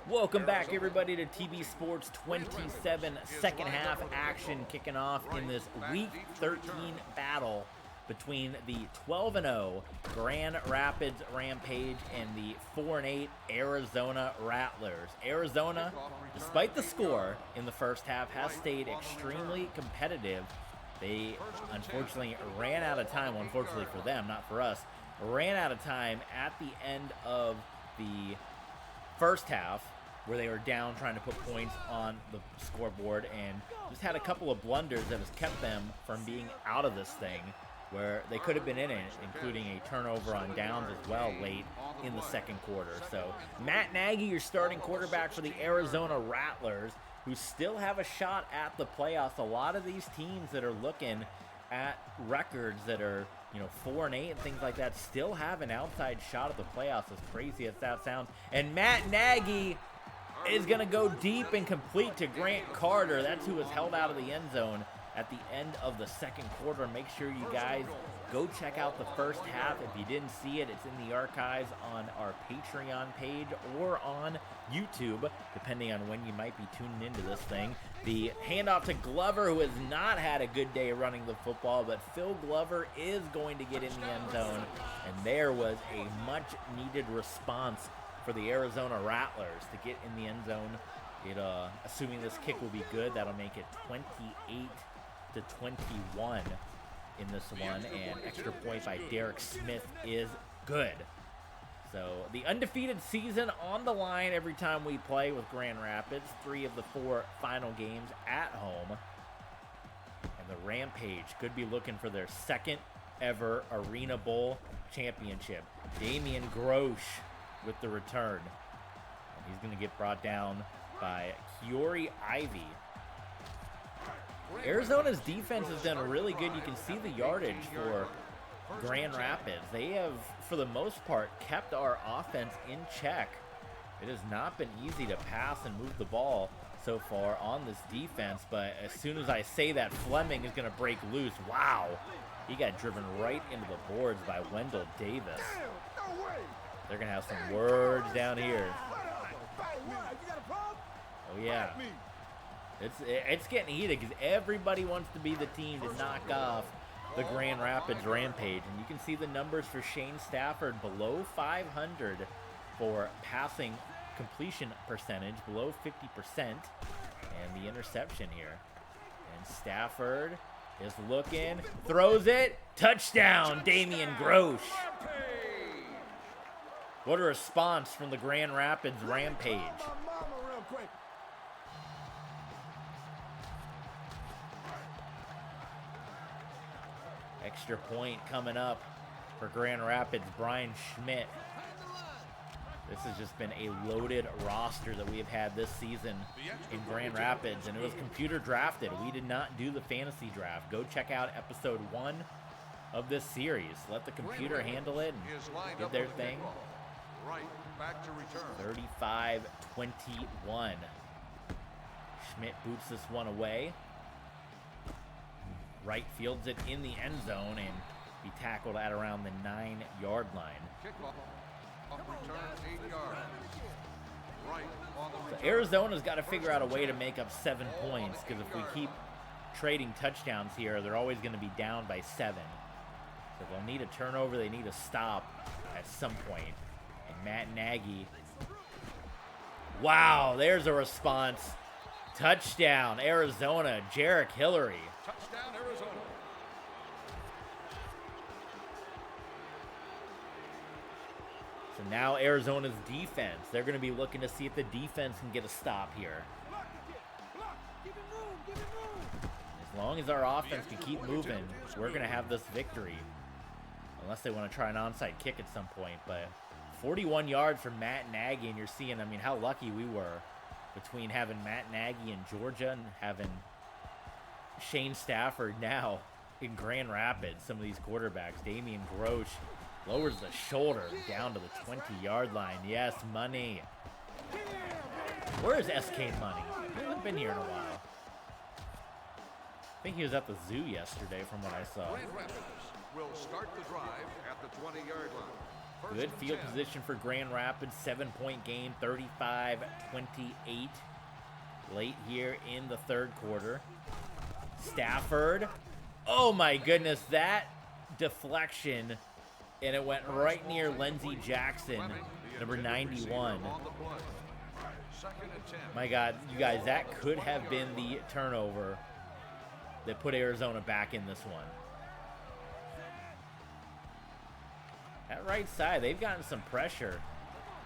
Welcome back, everybody, to TV Sports 27 second half action kicking off in this Week 13 battle between the 12-0 Grand Rapids Rampage and the 4-8 Arizona Rattlers. Arizona, despite the score in the first half, has stayed extremely competitive. They unfortunately ran out of time, unfortunately for them, not for us, ran out of time at the end of the first half, where they were down trying to put points on the scoreboard and just had a couple of blunders that has kept them from being out of this thing, where they could have been in it, including a turnover on downs as well late in the second quarter. So Matt Nagy, your starting quarterback for the Arizona Rattlers, who still have a shot at the playoffs. A lot of these teams that are looking at records that are 4-8 and things like that still have an outside shot at the playoffs, as crazy as that sounds. And Matt Nagy is going to go deep and complete to Grant Carter. That's who was held out of the end zone at the end of the second quarter. Make sure you guys go check out the first half. If you didn't see it, it's in the archives on our Patreon page or on YouTube, depending on when you might be tuning into this thing. The handoff to Glover, who has not had a good day running the football, but Phil Glover is going to get in the end zone, and there was a much-needed response for the Arizona Rattlers to get in the end zone. Assuming this kick will be good, that'll make it 28-21 in this one, and extra point by Derek Smith is good. So the undefeated season on the line every time we play with Grand Rapids. 3 of the 4 final games at home, and the Rampage could be looking for their second ever Arena Bowl championship. Damian Grosh with the return, and he's going to get brought down by Kiori Ivy. Arizona's defense has done really good. You can see the yardage for Grand Rapids. They have, for the most part, kept our offense in check. It has not been easy to pass and move the ball so far on this defense, but as soon as I say that, Fleming is going to break loose. Wow, he got driven right into the boards by Wendell Davis. They're going to have some words down here. Oh, yeah. It's getting heated because everybody wants to be the team to knock off the Grand Rapids Rampage. And you can see the numbers for Shane Stafford below 500 for passing completion percentage, below 50%. And the interception here. And Stafford is looking, throws it, touchdown, Damian Grosh. What a response from the Grand Rapids Rampage. Extra point coming up for Grand Rapids, Brian Schmidt. This has just been a loaded roster that we have had this season in Grand Rapids, and it was computer drafted. We did not do the fantasy draft. Go check out episode 1 of this series. Let the computer handle it and did their thing. 35-21. Schmidt boots this one away. Right fields it in the end zone and be tackled at around the 9-yard line. So Arizona's got to figure out a way to make up 7 points, because if we keep trading touchdowns here, they're always going to be down by 7. So they'll need a turnover. They need a stop at some point. And Matt Nagy. Wow, there's a response. Touchdown, Arizona, Jarek Hillary. Touchdown, Arizona. So now Arizona's defense, they're going to be looking to see if the defense can get a stop here. As long as our offense can keep moving, we're going to have this victory. Unless they want to try an onside kick at some point. But 41 yards from Matt Nagy, and you're seeing, how lucky we were between having Matt Nagy in Georgia and having Shane Stafford now in Grand Rapids. Some of these quarterbacks. Damian Grosh lowers the shoulder down to the 20-yard line. Yes, Money. Where is SK Money? He hasn't been here in a while. I think he was at the zoo yesterday from what I saw. Grand Rapids will start the drive at the 20-yard line. Good field position for Grand Rapids. 7-point game, 35-28. Late here in the third quarter. Stafford. Oh my goodness, that deflection. And it went right near Lindsey Jackson, number 91. My God, you guys, that could have been the turnover that put Arizona back in this one. That right side, they've gotten some pressure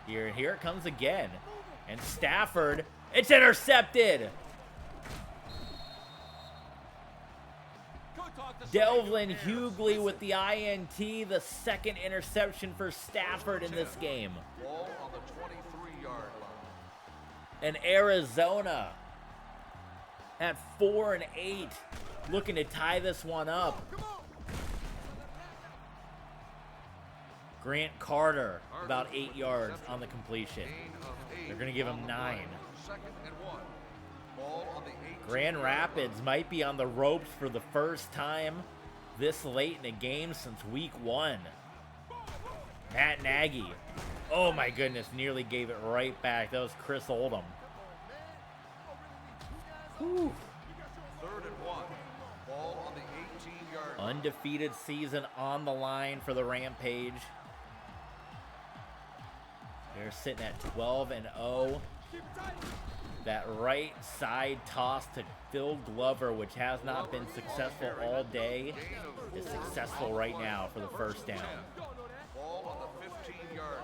here. And here it comes again. And Stafford, it's intercepted. Delvin Hughley with the INT, the second interception for Stafford in this game. Ball on the 23-yard line. And Arizona at 4-8, looking to tie this one up. Grant Carter, about 8 yards on the completion. They're going to give him 9. Grand Rapids might be on the ropes for the first time this late in a game since week 1. Matt Nagy. Oh my goodness, nearly gave it right back. That was Chris Oldham. Whew. 3rd and 1. Ball on the 18-yard line. Undefeated season on the line for the Rampage. They're sitting at 12-0. That right side toss to Phil Glover, which has not been successful all day, is successful right now for the first down. Ball on the 15-yard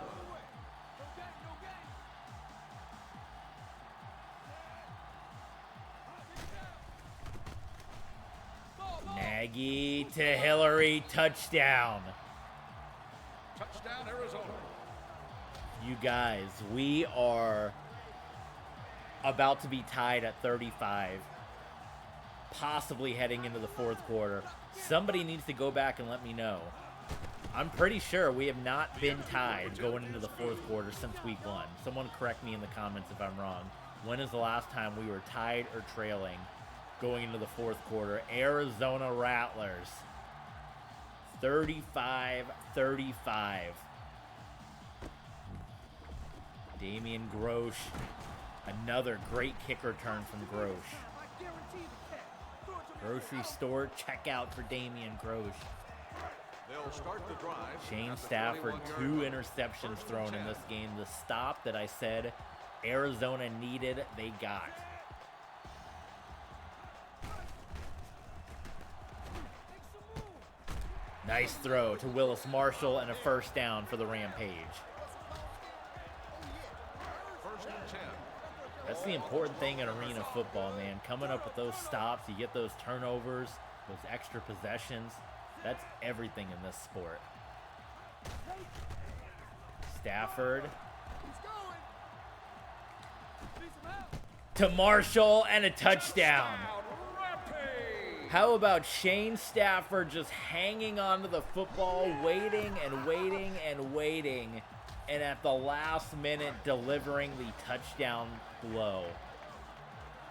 line. Nagy to Hillary, touchdown. Touchdown, Arizona. You guys, we are about to be tied at 35, possibly heading into the fourth quarter. Somebody needs to go back and let me know. I'm pretty sure we have not been tied going into the fourth quarter since week 1. Someone correct me in the comments if I'm wrong. When is the last time we were tied or trailing going into the fourth quarter? Arizona Rattlers, 35-35. Damian Grosh, another great kick return from Grosh. Grocery store checkout for Damian Grosh. They'll start the drive. Shane Stafford, 2 interceptions thrown in this game. The stop that I said Arizona needed, they got. Nice throw to Willis Marshall and a first down for the Rampage. That's the important thing in arena football, man. Coming up with those stops, you get those turnovers, those extra possessions. That's everything in this sport. Stafford to Marshall and a touchdown. How about Shane Stafford just hanging onto the football, waiting and waiting and waiting, and at the last minute delivering the touchdown blow.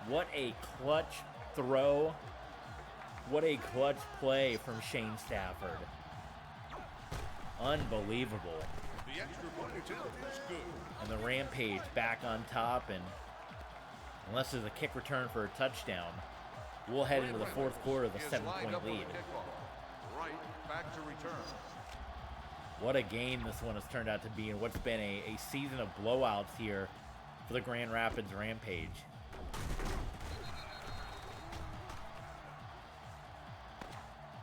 What a clutch throw. What a clutch play from Shane Stafford. Unbelievable. The extra point attempt is good. And the Rampage back on top, and unless there's a kick return for a touchdown, we'll head into the fourth quarter with a 7-point lead. Right back to return. What a game this one has turned out to be, and what's been a season of blowouts here for the Grand Rapids Rampage.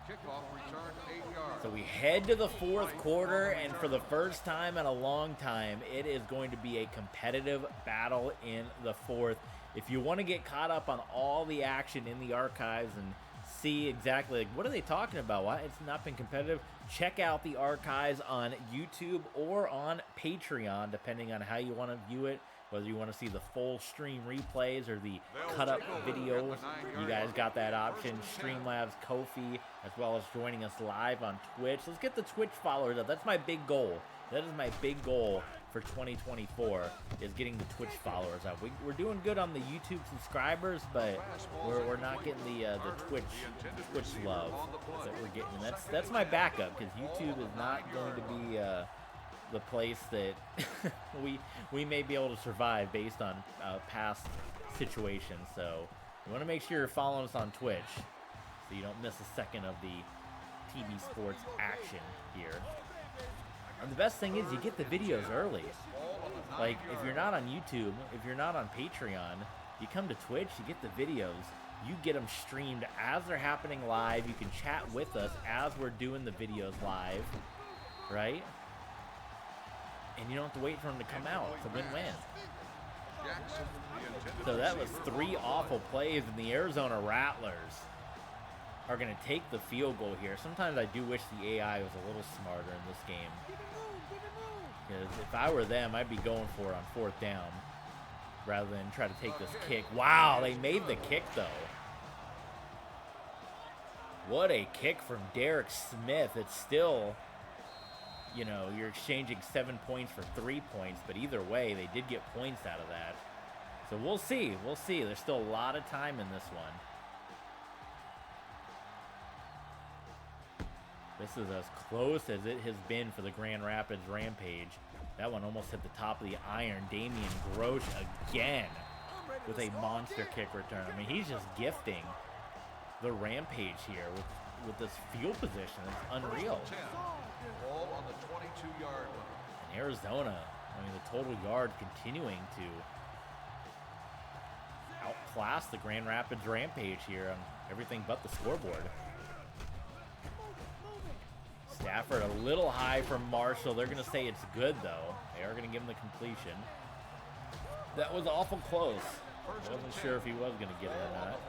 Kickoff return 8 yards. So we head to the fourth quarter, and for the first time in a long time, it is going to be a competitive battle in the fourth. If you want to get caught up on all the action in the archives and see exactly like what are they talking about, why it's not been competitive, check out the archives on YouTube or on Patreon, depending on how you want to view it, whether you want to see the full stream replays or the cut up videos. You guys got that option. Streamlabs, Kofi, as well as joining us live on Twitch. Let's get the Twitch followers up. That's my big goal. That is my big goal for 2024, is getting the Twitch followers up. We're doing good on the YouTube subscribers, but we're not getting the Twitch love that we're getting. That's my backup, because YouTube is not going to be the place that we may be able to survive based on past situations. So you want to make sure you're following us on Twitch so you don't miss a second of the TV sports action here. And the best thing is you get the videos early. Like, if you're not on YouTube, if you're not on Patreon, you come to Twitch, you get the videos. You get them streamed as they're happening live. You can chat with us as we're doing the videos live, right? And you don't have to wait for them to come out. It's a win-win. So that was 3 awful plays, and the Arizona Rattlers are going to take the field goal here. Sometimes I do wish the AI was a little smarter in this game. Because if I were them, I'd be going for it on 4th down rather than try to take this kick. Wow, they made the kick, though. What a kick from Derek Smith. It's still, you know, you're exchanging 7 points for 3 points, but either way, they did get points out of that. So we'll see. We'll see. There's still a lot of time in this one. This is as close as it has been for the Grand Rapids Rampage. That one almost hit the top of the iron. Damian Grosh again with a monster kick return. I mean, he's just gifting the Rampage here with this field position. It's unreal. Ball on the 22-yard line. And Arizona, I mean, the total yard continuing to outclass the Grand Rapids Rampage here on everything but the scoreboard. Stafford a little high from Marshall. They're going to say it's good, though. They are going to give him the completion. That was awful close. I wasn't sure if he was going to get it or not.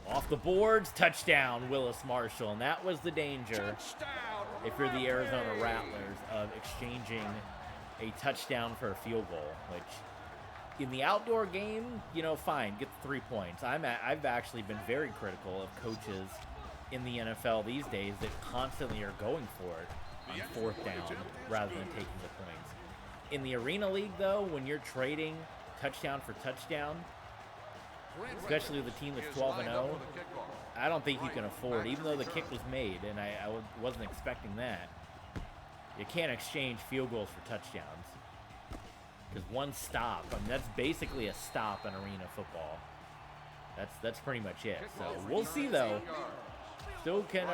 Off the boards, touchdown, Willis Marshall. And that was the danger, if you're the Arizona Rattlers, of exchanging a touchdown for a field goal, which in the outdoor game, you know, fine, get the 3 points. I've actually been very critical of coaches in the NFL these days that constantly are going for it on 4th down rather than taking the points. In the Arena League, though, when you're trading touchdown for touchdown, especially with a team that's 12-0, I don't think you can afford, even though the kick was made, and I wasn't expecting that. You can't exchange field goals for touchdowns. Because one stop, I mean, that's basically a stop in arena football. That's pretty much it. So we'll see, though. Still can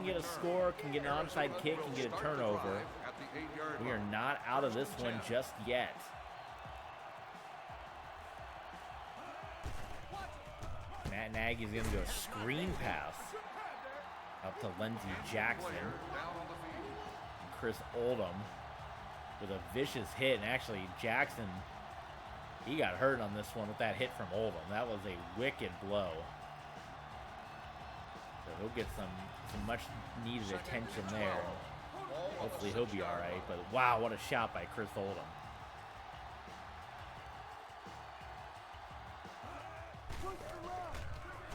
get a score, can get an onside kick, can get a turnover. We are not out of this one just yet. Matt Nagy's going to go screen pass up to Lindsey Jackson. Chris Oldham with a vicious hit, and actually Jackson, he got hurt on this one with that hit from Oldham. That was a wicked blow. So he'll get some much needed attention there. Hopefully he'll be all right, but wow, what a shot by Chris Oldham.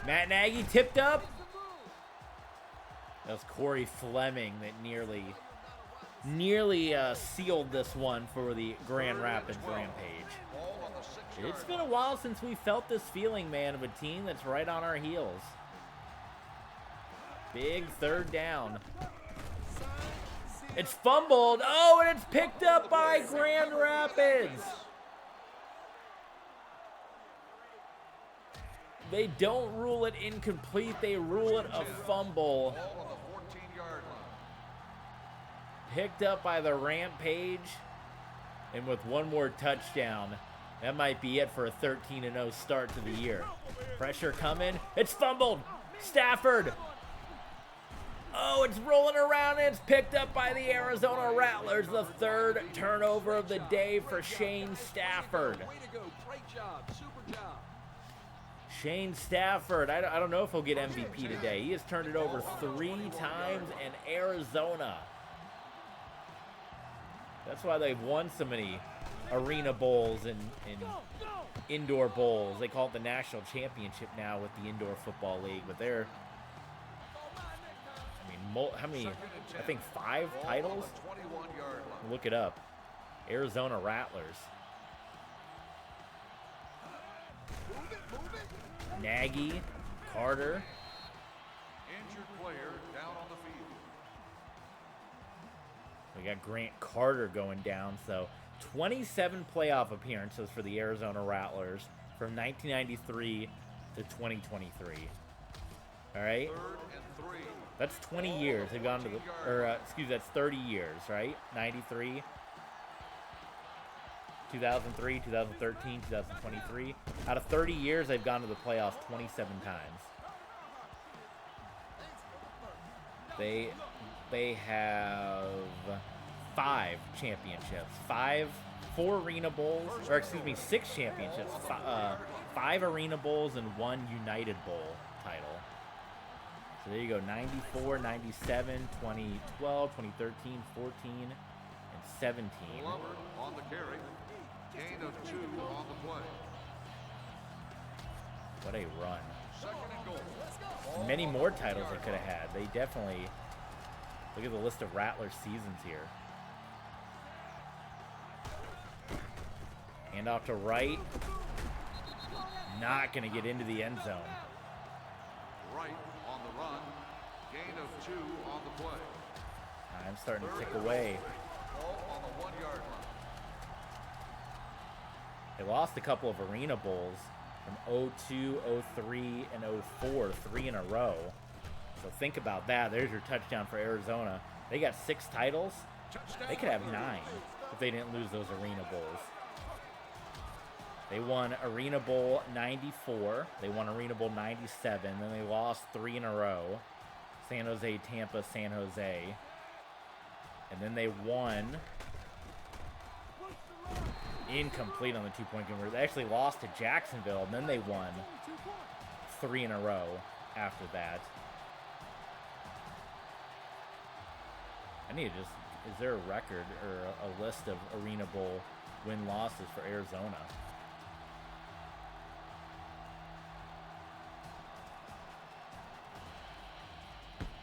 Matt Nagy tipped up. That was Corey Fleming that nearly sealed this one for the Grand Rapids Rampage. It's been a while since we felt this feeling, man, of a team that's right on our heels. Big 3rd down. It's fumbled. Oh, and it's picked up by Grand Rapids. They don't rule it incomplete. They rule it a fumble. Picked up by the Rampage, and with one more touchdown, that might be it for a 13-0 start to the year. Pressure coming. It's fumbled. Stafford. Oh, it's rolling around, and it's picked up by the Arizona Rattlers. The 3rd turnover of the day for Shane Stafford. Shane Stafford, I don't know if he'll get MVP today. He has turned it over 3 times in Arizona. That's why they've won so many arena bowls and indoor bowls. They call it the national championship now with the indoor football league. But they're, I mean, how many? I think 5 titles. Look it up. Arizona Rattlers. Nagy, Carter. Injured player down on the field. We got Grant Carter going down. So 27 playoff appearances for the Arizona Rattlers from 1993 to 2023. All right. 3rd and 3. That's 20 years. They've gone to the, or excuse me, that's 30 years, right? 93, 2003, 2013, 2023. Out of 30 years, they've gone to the playoffs 27 times. They have 5 championships. 4 Arena Bowls, or excuse me, 6 championships. 5 Arena Bowls and 1 United Bowl title. So there you go, 94, 97, 2012, 2013, 14, and 17. Glover on the carry. Gain of 2 on the play. What a run. 2nd and goal. Many more titles they could have had. They definitely, look at the list of Rattlers seasons here. Hand off to Wright. Not going to get into the end zone. Right on the run. Gain of 2 on the play. I'm starting to tick away. Ball on the 1-yard line. They lost a couple of Arena Bowls from 02, 03, and 04, 3 in a row. So think about that. There's your touchdown for Arizona. They got 6 titles. They could have 9 if they didn't lose those Arena Bowls. They won Arena Bowl 94. They won Arena Bowl 97. Then they lost 3 in a row. San Jose, Tampa, San Jose. And then they won incomplete on the 2-point conversion. They actually lost to Jacksonville, and then they won 3 in a row after that. I need to just, is there a record or a list of Arena Bowl win-losses for Arizona?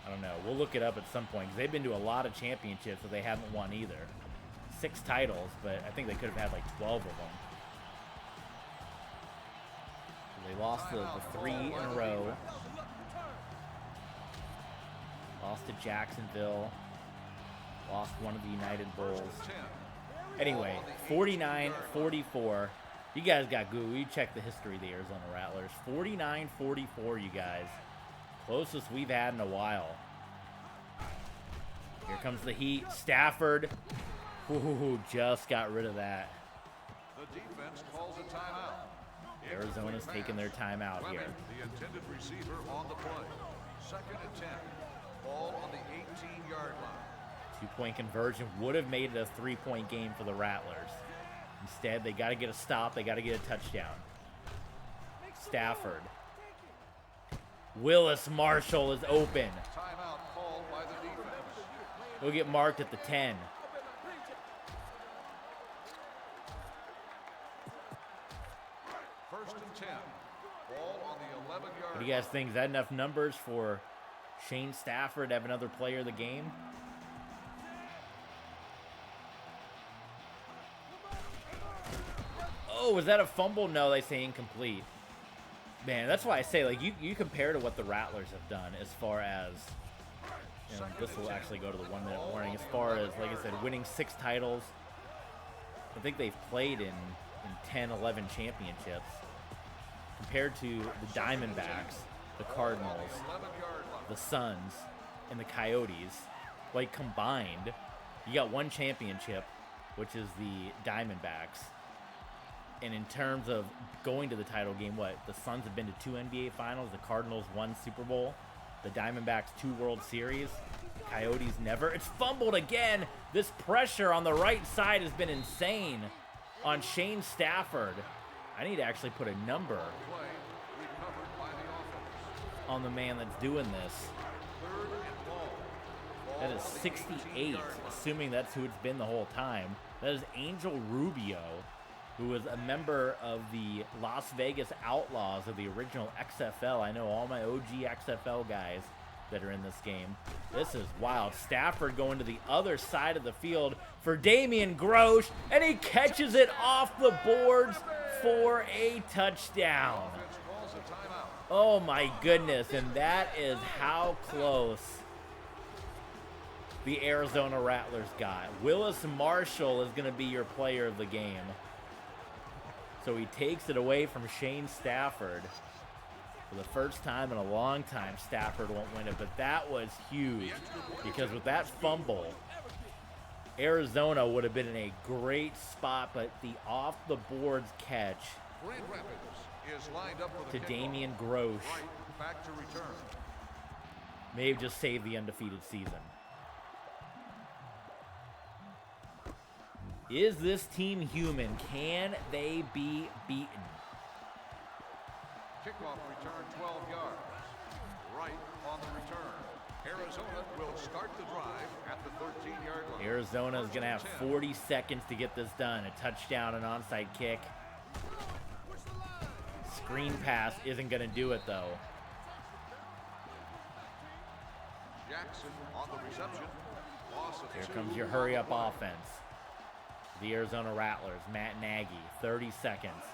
I don't know. We'll look it up at some point because they've been to a lot of championships that they haven't won either. 6 titles, but I think they could have had like 12 of them. They lost the 3 in a row. Lost to Jacksonville. Lost one of the United Bowls. Anyway, 49-44. You guys got Google. You check the history of the Arizona Rattlers. 49-44, you guys. Closest we've had in a while. Here comes the heat. Stafford. Ooh, just got rid of that. The defense calls a timeout. Arizona's taking their timeout here. The intended receiver on the play. 2nd and 10. Ball on the 18-yard line. 2-point conversion would have made it a 3-point game for the Rattlers. Instead, they got to get a stop. They got to get a touchdown. Stafford. Willis Marshall is open. Timeout called by the defense. He'll get marked at the 10. First and 10. Ball on the 11-yard line. What do you guys think? Is that enough numbers for Shane Stafford to have another player of the game? Oh, was that a fumble? No, they say incomplete. Man, that's why I say, like, you compare to what the Rattlers have done as far as, you know, this will actually go to the 1-minute warning, as far as, like I said, winning 6 titles. I think they've played in 10, 11 championships. Compared to the Diamondbacks, the Cardinals, the Suns, and the Coyotes, like, combined, you got 1 championship, which is the Diamondbacks. And in terms of going to the title game, what? The Suns have been to 2 NBA Finals. The Cardinals 1 Super Bowl. The Diamondbacks 2 World Series. The Coyotes never. It's fumbled again. This pressure on the right side has been insane on Shane Stafford. I need to actually put a number on the man that's doing this. That is 68, assuming that's who it's been the whole time. That is Angel Rubio, who was a member of the Las Vegas Outlaws of the original XFL. I know all my OG XFL guys that are in this game. This is wild. Stafford going to the other side of the field for Damian Grosh, and he catches it off the boards for a touchdown. Offense calls a timeout. Oh my goodness, and that is how close the Arizona Rattlers got. Willis Marshall is going to be your player of the game. So he takes it away from Shane Stafford. For the first time in a long time, Stafford won't win it, but that was huge because with that fumble, Arizona would have been in a great spot, but the off-the-boards catch Grand Rapids is lined up for to the Damian Grosh right back to return. may have just saved the undefeated season. Is this team human? Can they be beaten? Kickoff return 12 yards. Right on the return. Arizona will start the drive at the 13-yard line. Arizona is going to have 40 seconds to get this done. A touchdown, an onside kick. Screen pass isn't going to do it, though. Jackson on the reception. Loss of Here 2. comes your hurry-up offense. The Arizona Rattlers, Matt Nagy, 30 seconds.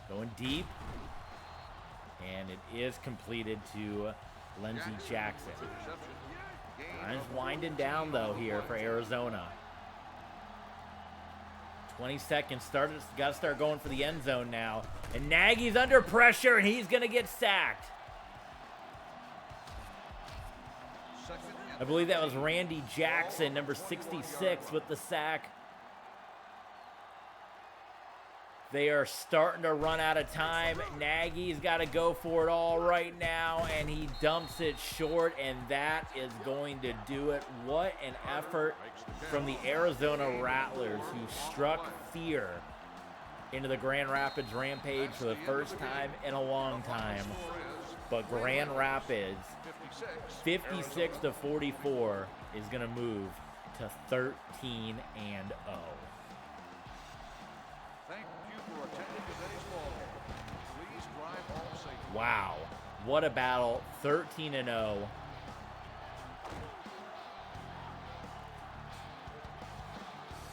Going deep. And it is completed to Lindsey Jackson. Time's winding down, though, here for Arizona. 20 seconds. Got to start going for the end zone now. And Nagy's under pressure, and he's going to get sacked. I believe that was Randy Jackson, number 66, with the sack. They are starting to run out of time. Nagy's got to go for it all right now, and he dumps it short, and that is going to do it. What an effort from the Arizona Rattlers, who struck fear into the Grand Rapids Rampage for the first time in a long time. But Grand Rapids, 56-44, is going to move to 13-0. Thank you for attending today's ball game. Please drive home safely. Wow, what a battle, 13-0.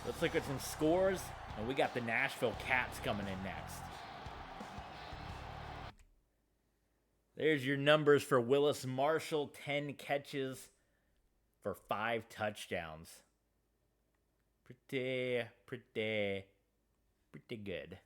Let's look at some scores, and we got the Nashville Cats coming in next. There's your numbers for Willis Marshall, 10 catches for 5 touchdowns. Pretty good.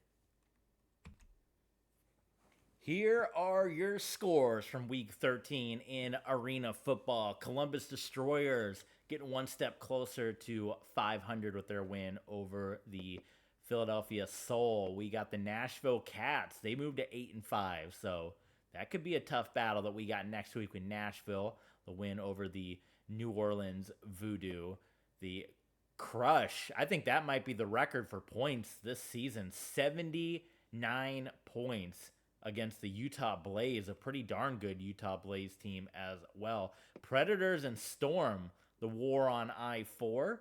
Here are your scores from Week 13 in Arena Football. Columbus Destroyers getting one step closer to 500 with their win over the Philadelphia Soul. We got the Nashville Cats. They moved to 8-5, so that could be a tough battle that we got next week with Nashville. The win over the New Orleans Voodoo. The Crush, I think that might be the record for points this season. 79 points against the Utah Blaze, a pretty darn good Utah Blaze team as well. Predators and Storm, the war on I-4.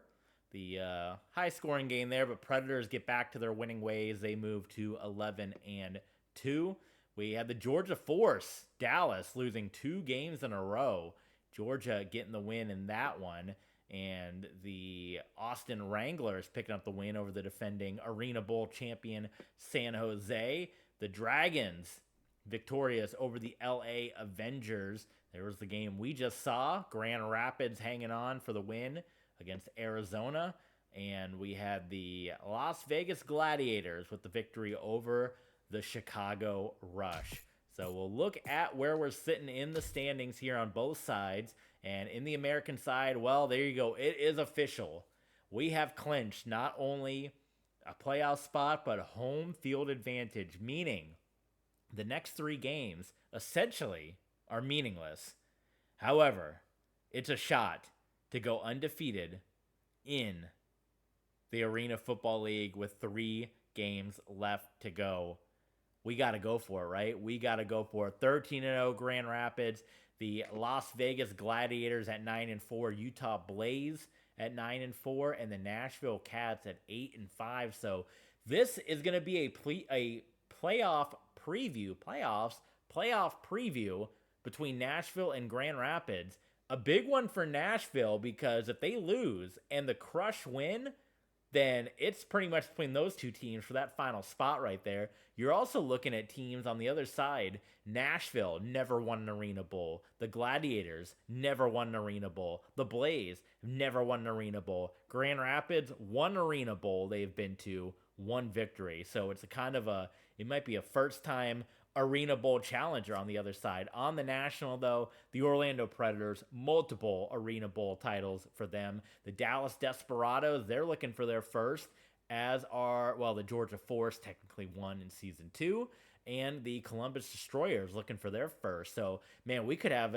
The high-scoring game there, but Predators get back to their winning ways. They move to 11-2. We had the Georgia Force, Dallas, losing 2 games in a row. Georgia getting the win in that one. And the Austin Wranglers picking up the win over the defending Arena Bowl champion San Jose. The Dragons victorious over the LA Avengers. There was the game we just saw. Grand Rapids hanging on for the win against Arizona. And we had the Las Vegas Gladiators with the victory over the Chicago Rush. So we'll look at where we're sitting in the standings here on both sides. And in the American side, well, there you go. It is official. We have clinched not only a playoff spot, but home field advantage, meaning the next 3 games essentially are meaningless. However, it's a shot to go undefeated in the Arena Football League with 3 games left to go. We got to go for it, right? We got to go for it. 13-0 Grand Rapids, the Las Vegas Gladiators at 9-4, Utah Blaze at 9-4, and the Nashville Cats at 8-5. So this is going to be a playoff preview between Nashville and Grand Rapids. A big one for Nashville because if they lose and the Crush win, then it's pretty much between those two teams for that final spot right there. You're also looking at teams on the other side. Nashville never won an Arena Bowl. The Gladiators never won an Arena Bowl. The Blaze never won an Arena Bowl. Grand Rapids, one Arena Bowl they've been to, one victory. So it's a kind of it might be a first time Arena Bowl challenger on the other side. On the national, though, the Orlando Predators, multiple Arena Bowl titles for them. The Dallas Desperados, they're looking for their first, as are, well, the Georgia Force technically won in season 2, and the Columbus Destroyers looking for their first. So, man, we could have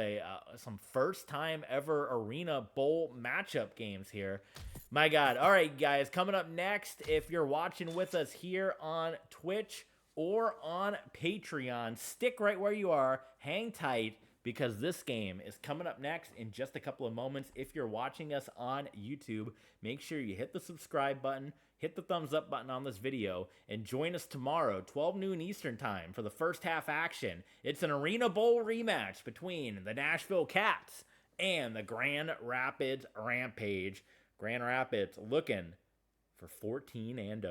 some first time ever Arena Bowl matchup games here. My God. All right, guys, coming up next, if you're watching with us here on Twitch or on Patreon, stick right where you are, hang tight, because this game is coming up next in just a couple of moments. If you're watching us on YouTube, make sure you hit the subscribe button, hit the thumbs up button on this video, and join us tomorrow, 12 noon Eastern time, for the first half action. It's an Arena Bowl rematch between the Nashville Cats and the Grand Rapids Rampage. Grand Rapids looking for 14-0.